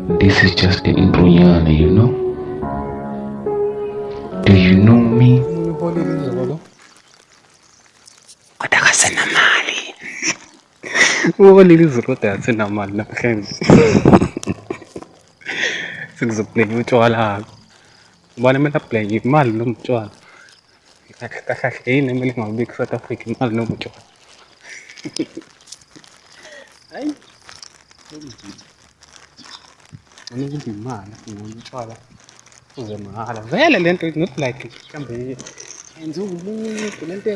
This is just the intro, you know. Do you know me? Mali. Uholile izolo kodwa asinamali namhlanje. Sekuzoplenya utshwala. Ubani kumele aplenya imali noma utshwala? Kahle yini emele ngabe ku-South Africa imali noma utshwala? Hayi. Unikile imali noma utshwala. Uze mahhala. Vele lento is not like mhlambe yenza umuntu lento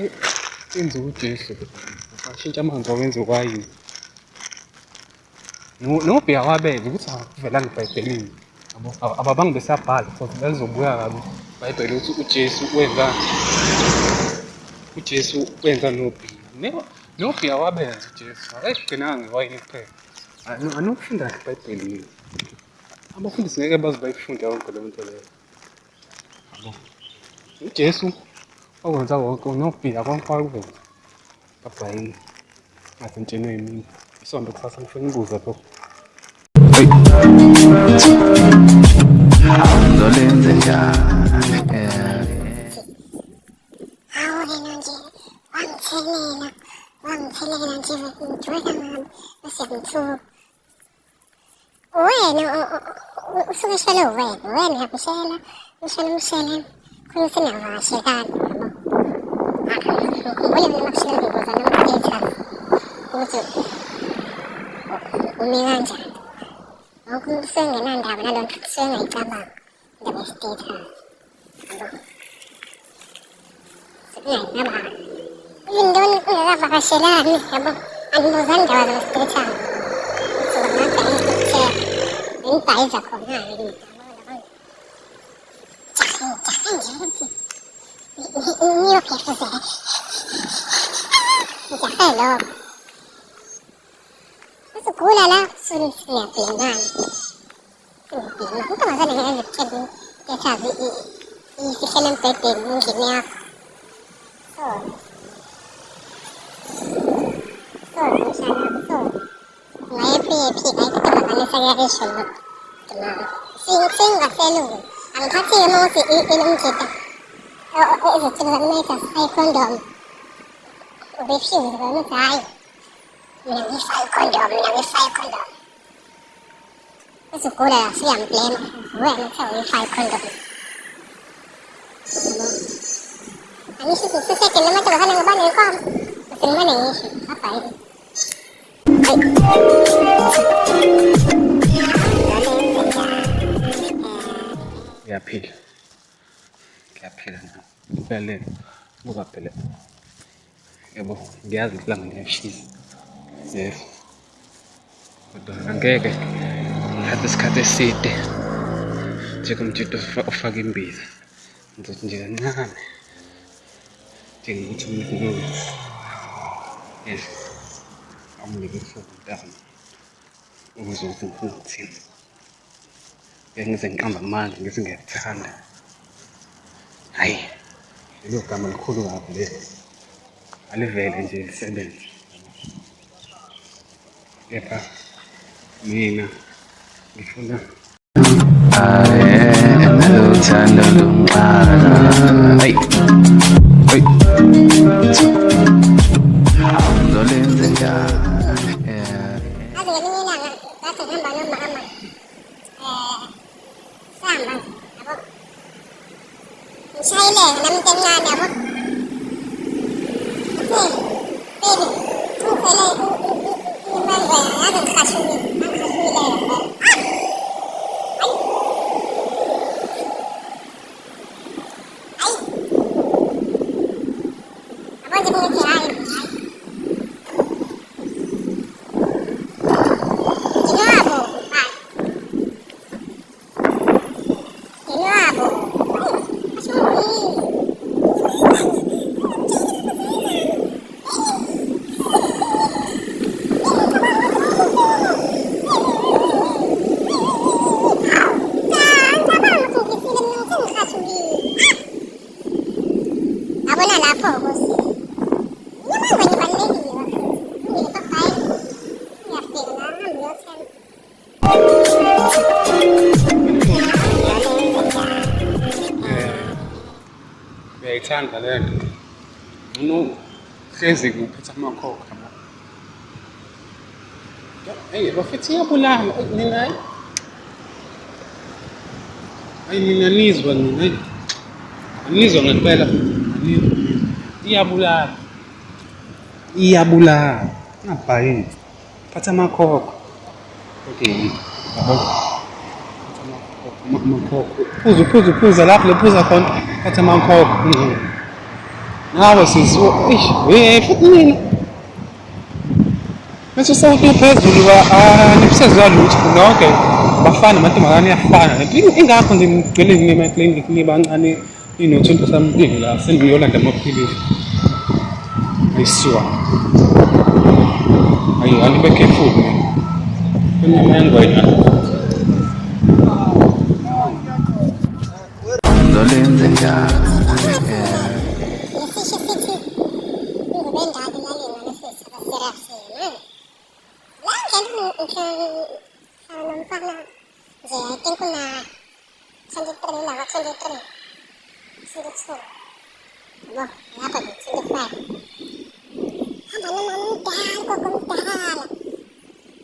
yenza uJesu. Bashintsha amanzi owenza ukwayini. Nobhiya wabeza ukuthi akuvelanga eBhayibhelini. Ababangi besabhala so belizobuya kabi iBhayibheli ukuthi uJesu wenza nobhiya. Nobhiya wabenza uJesu. Akayigcinanga ngewayini kuphela. Anokufunda eBhayibhelini. Abafundisi ngeke baze bayifunde yonke le nto leyo. uJesu wakwenza konke nobhiya konke wakwenza. Babhayini ngasentsheni emini. Isonto kusasa ngifuna ngibuze lokho. Ngizolenze njani? Hawu wena nje wangithelela nje ngijwayela ngami bese ngithuka. Wena usuke shele wena yakushela umshele khona usenavashekana ngikhumbule mina makushela ngibuza nama-status ukuthi ume kanjani. Ngoku usengenandaba nalo nto usengayicabanga indaba ye-status yabo. Sekungayinaba indoni ungakavakashelani yabo andibuzani indaba zama-status ngibhayiza khona-ke jahe nje ukuthi ngiyophefuzela ngijahe lokho usigula la siyabhekana intombazane ngeke zikutshela lethazi isihlele embhedeni endlini yakho mshana ngayephi ayintombazane esakuyakesho lokho singaselungu angiphathi-ke uma ukuthi inomjida ezithile zakumetha ayikhondom ubefuse kona ukuthi hhayi mina ngifake ikhondom uzugula la suyamblema wena uthe uyifake ikhondom angisho ukuthi siseke namantombazane ngoba nenkomo asengimane ngisho abhayile Ngiyaphila na. Impela buka phela. Yabo ngiyazi ukuthi langa liyashisa. Yes. Kodwa angeke ngithathe isikhathi eside njengomtshito ofaka imbiza. Ngizothi nje kancane. Njengokuthi umuntu yes. Amuleke ufundana. Ukuze ufune ukuthini. Ngize ngiqamba amandla ngithi ngiyakuthanda. Hayi, lelo gama likhulu kabi leli. Alivele nje lisebenze. Kepha mina ngifuna Nalothanda lumqala. Hey. Ngizolenze njani? Azi ngelinye ilanga ngathi ngihamba nomama sihamba yabo ngishayeleke nami into encane yabo baby ufele imandla yazi ngikhashulile ngiyayithanda le nto hlezi kuphethe amakhokho yabo. Eyi bafethu iyabulala nina hayi mina nizwa nina anizwa ngempela anizwa iyabulala ngabhayini phatha amakhokho okay yabo amakhokho phuza lapho lephuza khona phatha amakhokho nawe sizwa futhi nina bese sawuthi phezulu nibusezwa lutho nonke bafana amantombazane ayafana ingakho nje ngigcwele ngine-clinic nibancane ino-20 something la sengiyolanda amaphilisi ayisiwa ayi anibe careful kunemango yena Condolenze njalo. Lesisho sithi ungubendalo lalina lesisho abaserafini. La ngena nomfana nje I think una 23 la 23. 22. Bo, lapha nje 25. Hamba noma umdala.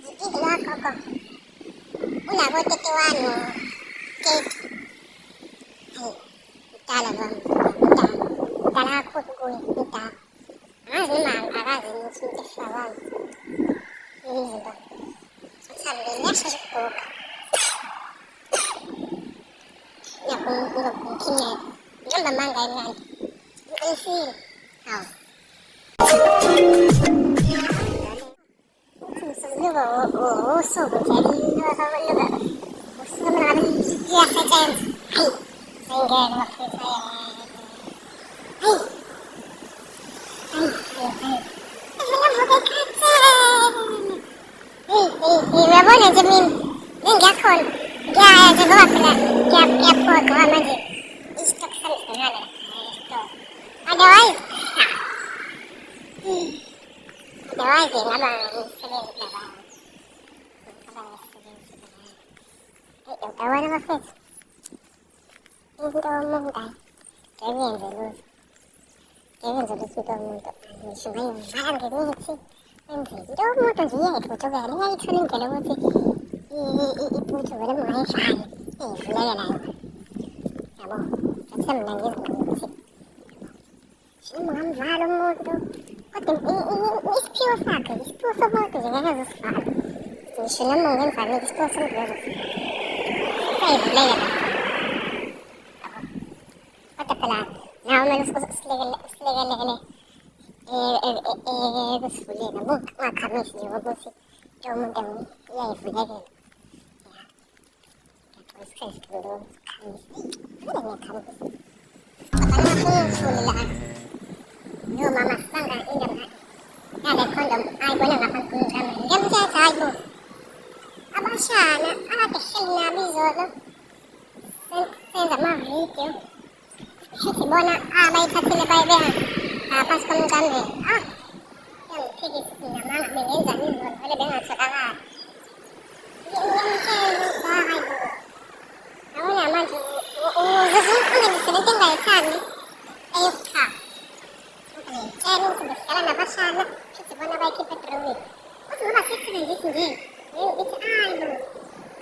Ngiphi lo gogo? Unabo 31 ngeke. Mdala bami, mdala kakhulu kuye, mdala. Angazi noma akazi ukuthi umtefla wami. Yizimba. Uthanda ngiyashesha ukuguga. Ngiyakukhinyela. Ngihamba manga imnandi. Ngiqinisile. Hawu. Luka usuku nje luka usuku ngabe liyasebenza. Hayi. Sengena bafethu hayi. Uyabona nje mina ngiyakhona ngiyaya nje ngoba phela ngiyaphoqa manje isitokhi sami singale otherwise ngaba ngisebenzi uyabona bafethu into omundayo ngiyenze lutho into omuntu ngisho ngayo ngithi enzile into omuntu nje iyayithuthuka iyayithola indlela ukuthi iphuthu vele mungayifani ivuleke nayo yabo asemna ngiziqinithi shima ngamvala umuntu kodwa isiphiwo sakhe isiphiwo somuntu nje ngeke azisifaka ngisho noma ungemvaleki isiphiwo somuntu ngeke sayivuleke kodwa phela nawe kumele usilekelele ekusivuleni ungakhamisi nje ngokuthi lo muntu iyayivulekela no mama sibanga indaba yale condom ayibona ngaphansi kwengqamu ngiyamthetha hayi bo abashana akade hleli nabo izolo senza amavidiyo shuthi bona bayithathile bayibeka ngaphansi komncameli yangiphikisa namanga bengenzani izolo vele bengatholakali ngiyamtshela hayi bo yabona manje uzizungifundisele into engayithandi eyokuchama ngiyamtshela ukuthi besidlala nabashana shuthi bona bayikhiphe edrowini uthi ngoba sisebenzisi nje ngithi hayi bo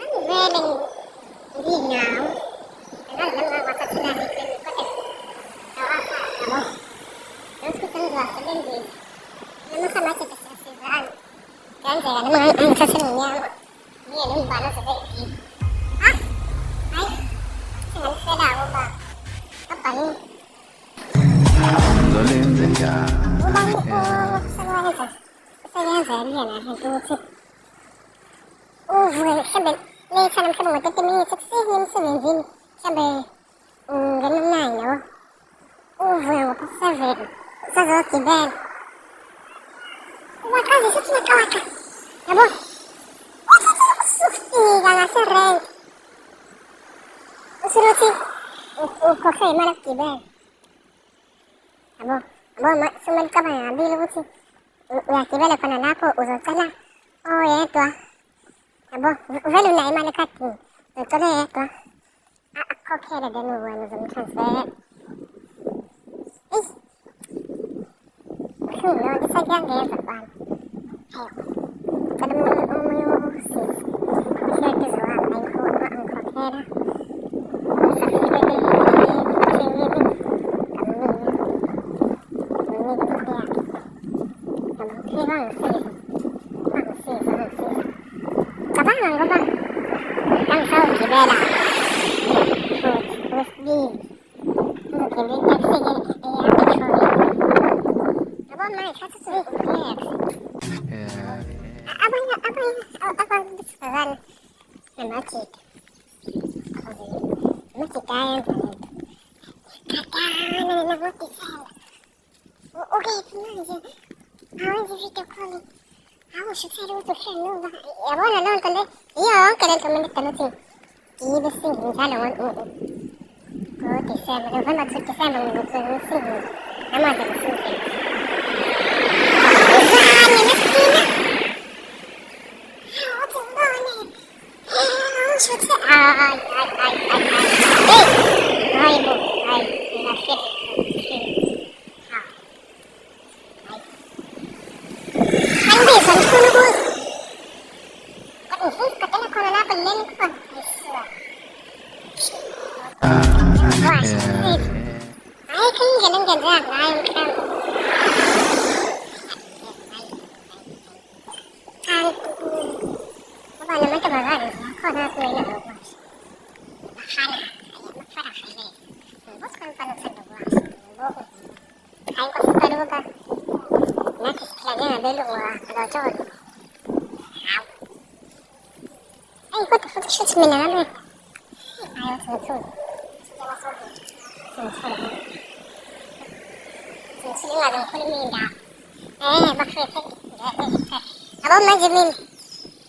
angivele nginawo angazi nami ngawathathelani kodwa yabo ngithi ngizowasebenzisa noma samathi siyasizana kuyenzeka noma angithathele ngenyama ngiye nembala zobe igiga hayi singaniselako uba abhalini Condolenze njalo. uba usebenza yena into ukuthi uvuke mhlawumbe leyithana mhlawumbe ngo-30 minutes ekuseni emsebenzini mhlawumbe ungena 9 yabo uvuke ngo-7 usazogibela waqazisa uthi waqawaka yabo usufika ngaserenki usulothi ukhokhe imali yokugibela yabo sumele ucabanga kabili ukuthi uyagibela khona lapho uzocela oyedwa yabo vele unayo imali ekhadini uzocela oyedwa akukhokhele then wena uzomtransfera no, di sa gagawin sa pan. Ayo. Kada mo yung sis. Siya ito zuwa. Ay ko ang kakera. Sa kaya kabangan ko ba? Ang sao, gibela. With me. Hindi taxi Aba, may katsusu. Yes. Abang bisaran. Macit. Macit tayo. Katahan na macit tayo. Okay, pinaji. Awon si video calling. Awon siya sa ruto siya, no? Yabo na noon kala. Iyo, kala kami nagtanong. Ibasing, hinjalawan. Buti siya, manubhan magsukti siya, manubhan Namada ka suki. Saan niya naskina? Ako tingnan eh. Ang shoot siya. Ay. Ay, bo. Ay, nasip. Hindi, saan ko na po? Kaisis, katala ko na napagyan ko. Ay, shit. Ay, kayo ganun ganda. Ay, ka. Baba naman tumagal. Ako na ito ay nalabas. Bakala. Magparang kayo. Nabos ko ang panong sa lubas. Kain ko sa taluga. Nakis kila niya. Belok mo. Kalotod. Ay, ko ito photoshoot mo na namin. Ayaw, sunod. Sunod nga doon ko luminda. Bakit? Aba, Majimin.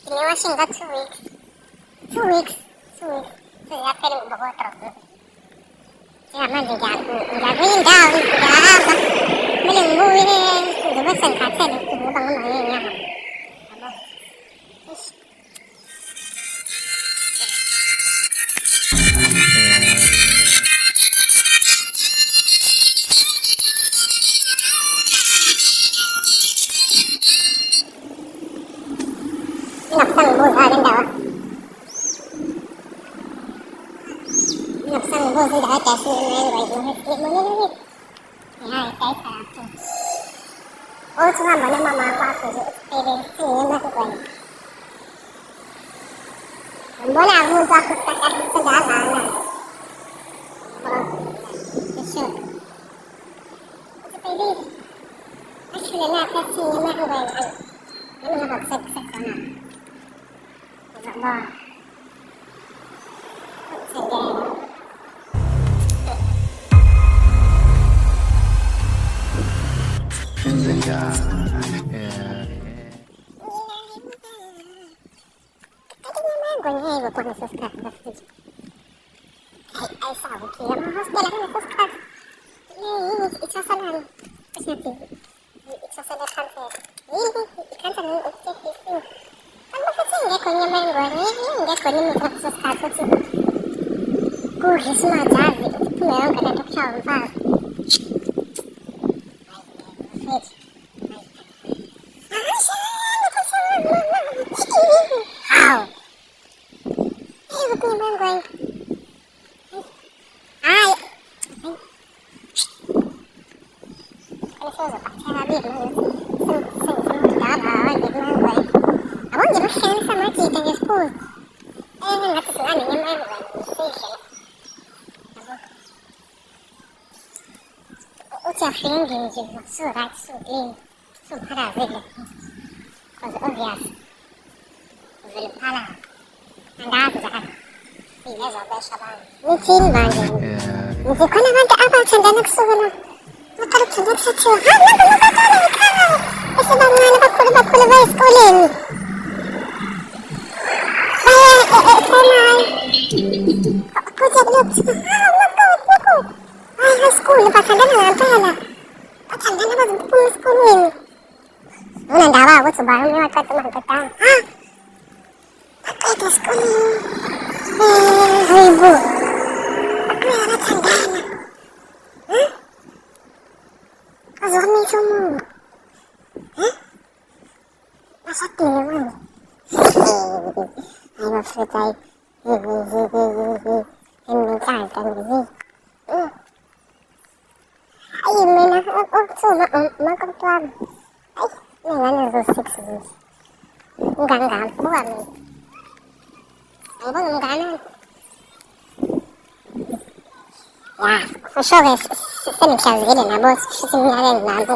Piniwashing ka 2 weeks. 2 weeks. Kaya pwede mo ba ko Kaya Majigyan. Gagawin daw. Gagawin. Maling buwi. Gubasan ka. Sa'yo. Gubang umayin niya. Aba. Nakasang buhay daw. Nakasang buhay daw. Kasi may mahigit mo nilawit. Ay, kahit sarap. O, sumama na mamapa ako. Experience niya nakukuha. Mula ako ba ako sa dalanan. Kasi pwede. Actually na kasi niya nakukuha. Ano nakapagsak ko na. Ba? Sige. Gue iba po nasuskat. Ay, sabi ko. Yung hostel ako nasuskat. Itsasalan. Kasi natin. Itsasalan kanser. Ikan sa nung objective. Ano kasi hindi ko niya may gawin? Hindi ko niya may nasuskat ko siya. Kuhis mga jazi. Meron ka na ito siya. Wait. How? Ay, ba't niya ba ang ay! Ano siya? Sabi mo. Ay, di mo ang ako, di mo siya sa mga kita niya school. Eh, natutunan niya may mga station. Ucha feeling din surat sudin. Sumhara vile. Cause obvious. Vile pala. Andazo jahat. Ile zobe shaban. Nitin bangin. Nisi ko naman ka apa chanda nagsulo. Matalo chanda sa chiyo. Ha, nakakala ikaw. Kasi ba nga napagkulo ba iskulin? Kaya, kamay. Ako jaglot. Ha, wako. Ay, high school. Napatanda na nga pala. Patanda na ba doon po iskulin? Unang dawa ako sa bahay niya. Katamang-kata. Ha? Bakit iskulin? Haibo. Ako yung natanda na. Ha? Kaso kami sumo. var för dig. En kalkan. Ay, mina. So, magkaktuwag. Ay, may nga na 6 years. Ang ganda. Buwan. Ang ganda. Ja, for sure ist es reden, aber es ist mir ein Land. Ja.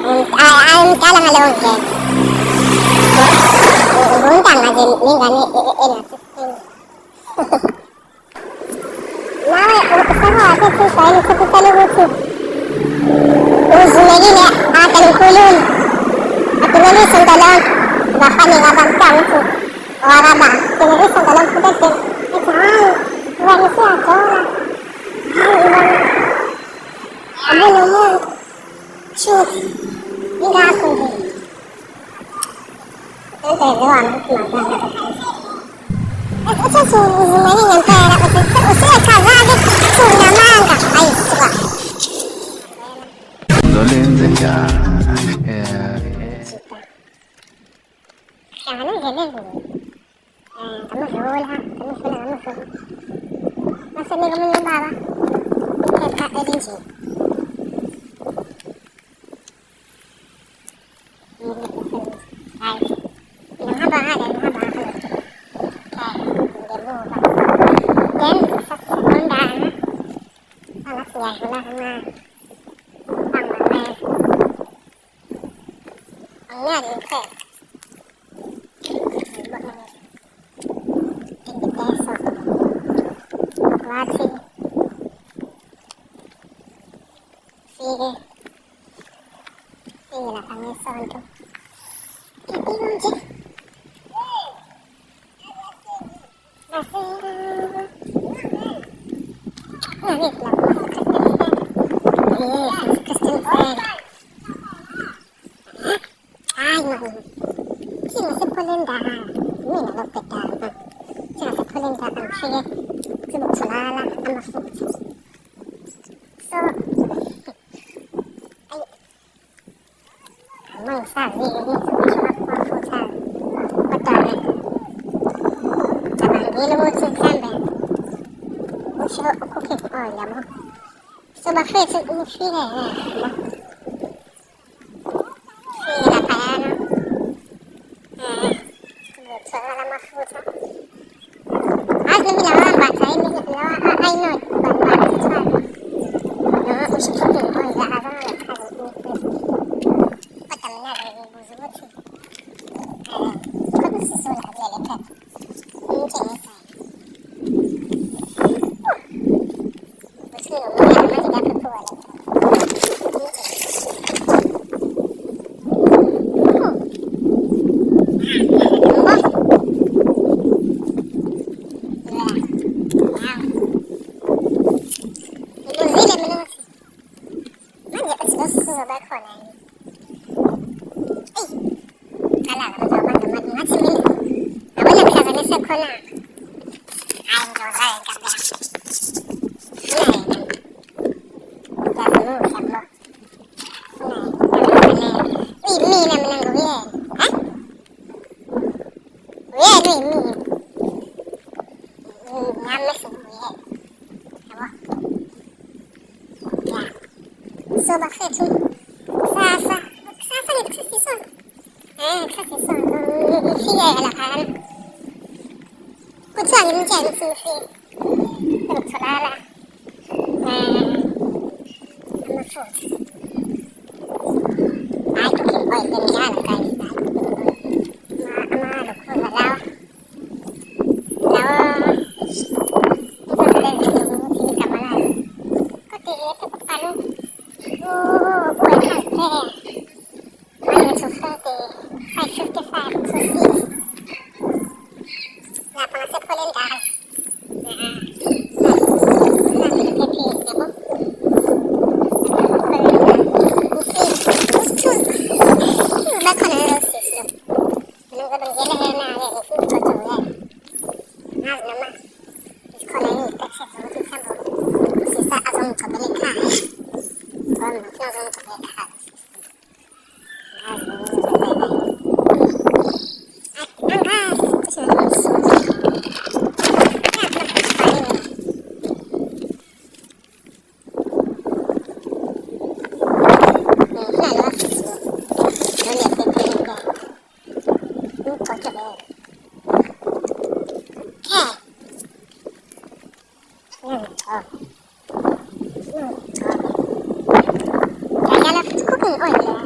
Und ein Kalang alone again. Buntang na din ni gani ina. Nawa sa ate sa ile sa talubuti. Uzumegi ne atal kulun. Atunali sandalan baka ni abang tangsu. Wala ba? Tinali sandalan putek. Ito wala siya tora. Ano naman? Shoot. Hindi ako din. Ito yung ito sumali ng pera kasi kazadi sunamanga. Ay, suwa. Condolenze njalo. Kaya anong ganun? Kamuhula. Nasa nila mo yung baba. Kaya din siya. Ay, ilang haba. Then, sa sekundahan, alas ya, wala na. Ang nangyari, okay. Tingiteso. Makwati. Sige. Sige na kami sonto. Kati mo dyan. Wait lang. Yes, Christian friend. Ay, man. Sino si Polindahan? Hindi na lupitahan. Sino si Polindahan? Sige. Sumutsulala. Ang mafuta. So, ay. Amang sabi. Mafuta. Matari. Tabang gilumutsu kambe. Siya cooking oil mo. So, bakit sa file na? File na kaya, no? So, wala mafuta. At naginawa ang bata, ay naginawa, ay no, bata, siya cooking oil, lahat ang patam na, buzubuti. Kung susula, lilipat. Yung kinisa. So, bakit? Sasa nito sa season. Sa season. Sige, alakan. Kutsuan yung dyan, sufi. Tulala. Ano food? Ay, cooking oil. Ganyan, guys. Amalo ko, lalaw. Lalaw. Ito sa lalaw. Sige ka malay. Kuti, ito pa palo. Buhay ka, Monday to Friday, 5:55 to 6. Wala pa nga sa Polindahan. Ang gas! cooking oil.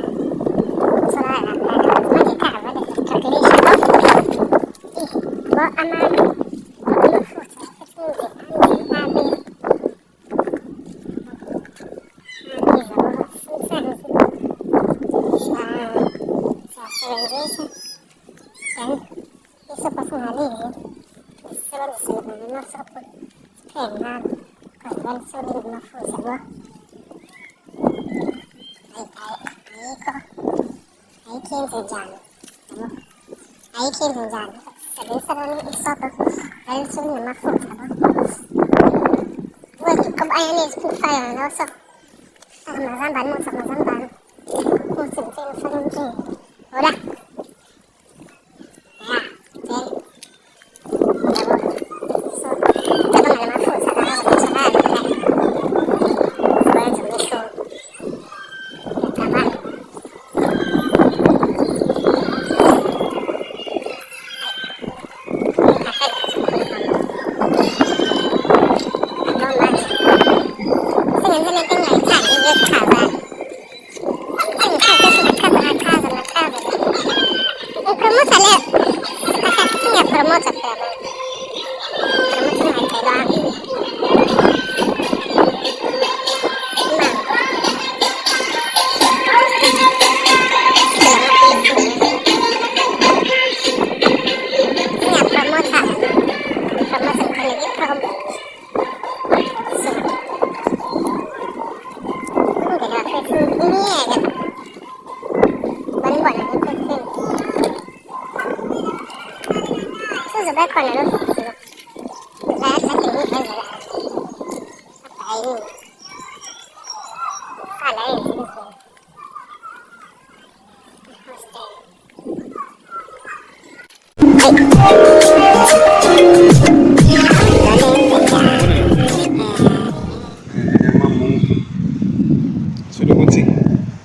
So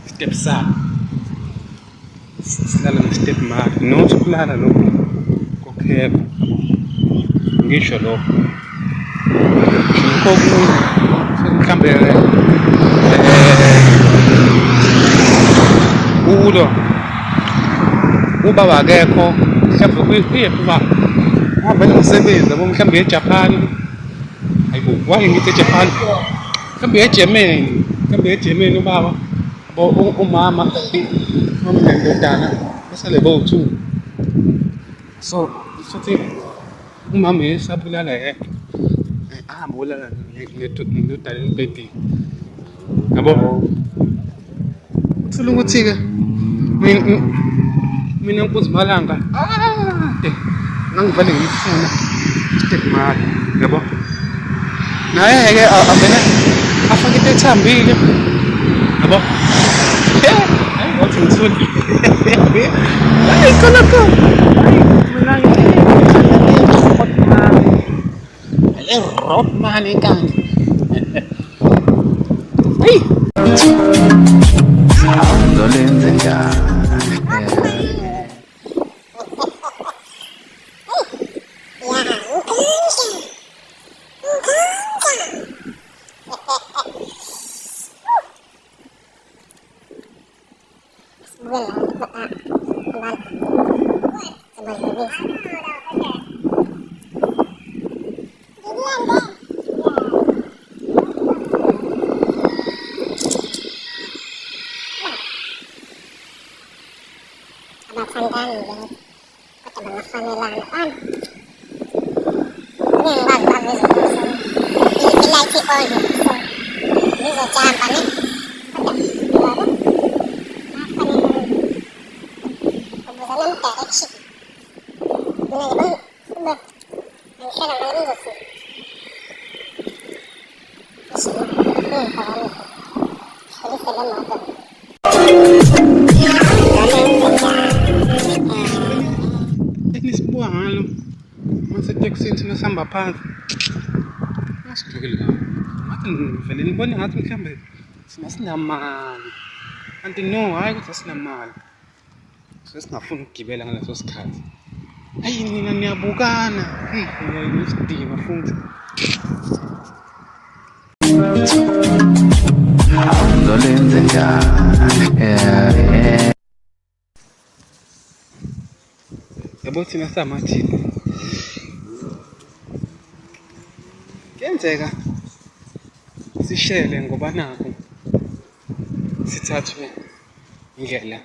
step side. Silala step mad. Not kulala lokho. Kokheba. Ngisho lokho. Mhlambe ulo ubaba akekho mhlambe kuyephi ngavele ngisebenza bo mhlambe eJapan hayibo waye ngithi eJapan mhlambe eGermany ubaba bo umama nendodana basale bo2 so futhi umama esabulala ahamba ulala ngedodana embedeni yabo uthola ukuthi ke mina nkuzimalanga ngangivale ngifuna step mali yabo naye ke avele afake into ethambile yabo hayi wathi ngitholi hayi khona mina ngithanda Rodman ikanti hey Awuzolenze njani Ngalo mase taxi sinasamba phansi asidukile ngathi ngivele ngibone ngathi mhlambe sinamali kanti no hayi ukuthi asinamali sesingafuni ukugibela ngaleso sikhathi Hayi nina niyabukana. Hey, isidima futhi. Awuzolenze njani? Yabo thina samathini. Kuyenzeka sishele ngoba nakho sithathwe indlela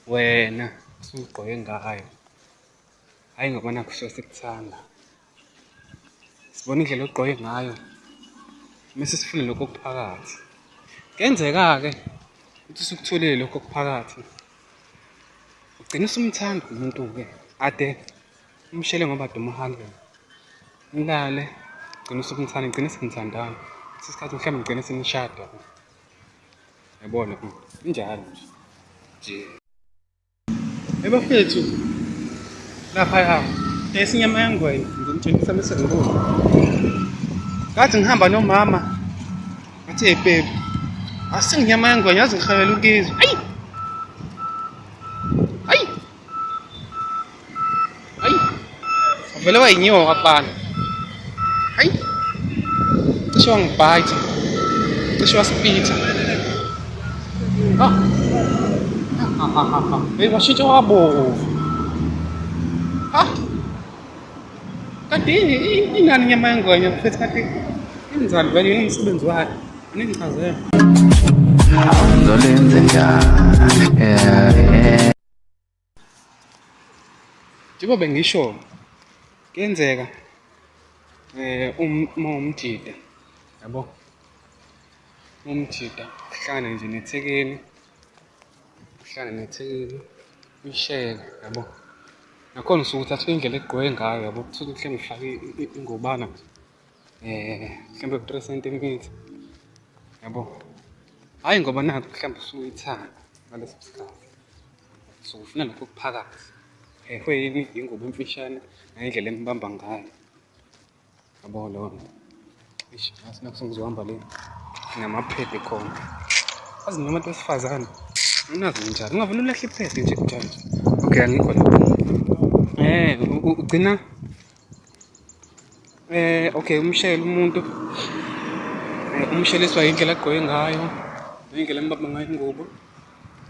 wena usugqoke ngayo. Hayi ngoba nakho sikuthanda. Sibona indlela ogqoke ngayo. Mase sifune lokho okuphakathi. Kuyenzeka-ke ukuthi usukutholile lokho okuphakathi. Ugcina usumthanda umuntu-ke. Ade umshele ngoba ade umuhalela. Nilale, ugcina usumthanda, ugcina senithandana. Isikhathi mhlawumbe ugcina senishada. Yabona injalo nje. Bafethu lapha esinyama yangwenya ngimtshengisa mase ngibuza. Ngathi ngihamba nomama. Ngathi hey babe. Asinginyama yangwenya yazi ngihawela ukizwa. Hayi. Hayi. Hayi. Vele wayinyoka bana. Hayi. Cishe wangibhaitha. Cishe wasipitha. Hey, washintsha wabovu. Kanti inani inyama yangwenya mfethu kanti inzalo vele yini umsebenzi wayo. Ningichazela. Awuzolenze njani? Njengoba bengisho kuyenzeka umjida yabo umjida kuhlangane nje nethekeni uyisheke yabo nakhona usuke uthatha indlela egqoke ngayo yabo kuthi mhlawumbe ufake ingubana mhlawumbe 3 cm yabo hayi ngoba nakho mhlawumbe usuyithanda ngaleso sikhathi so ufuna lokho kuphakathi ehweni ingubo emfishane ngendlela embamba ngayo yabo lona ish naku sengizohamba le ngamaphede khona azi noma abantu besifazane unazi njalo ungavula ulahle iphede nje njalo okay angikho la ugcina okay umshayeli umuntu umsheliswa indlela agqoke ngayo indlela embamba ngayo ingubo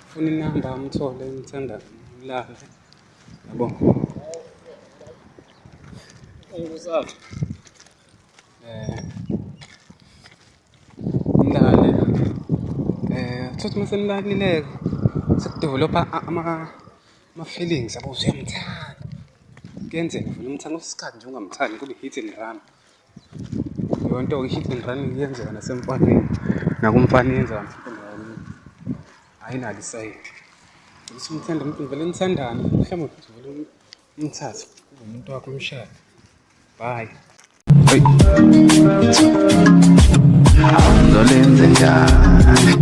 ufuna inamba amthole ngithanda ulale yabo ngizathu ngilale thothi mase nilalileke sekudevelopa ama feelings yabo usuyamthanda kuyenzeka vele umthanda usikhathi nje ungamthandi kube hit and run yonto i-hit and run iyenzeka nasemfaneni nakumfana iyenzeka nasemfaneni ayinalo isayidi usumthanda umuntu vele nithandana mhlawumbe futhi vele umthathe kube umuntu wakho umshado bye Awuzolenze njani?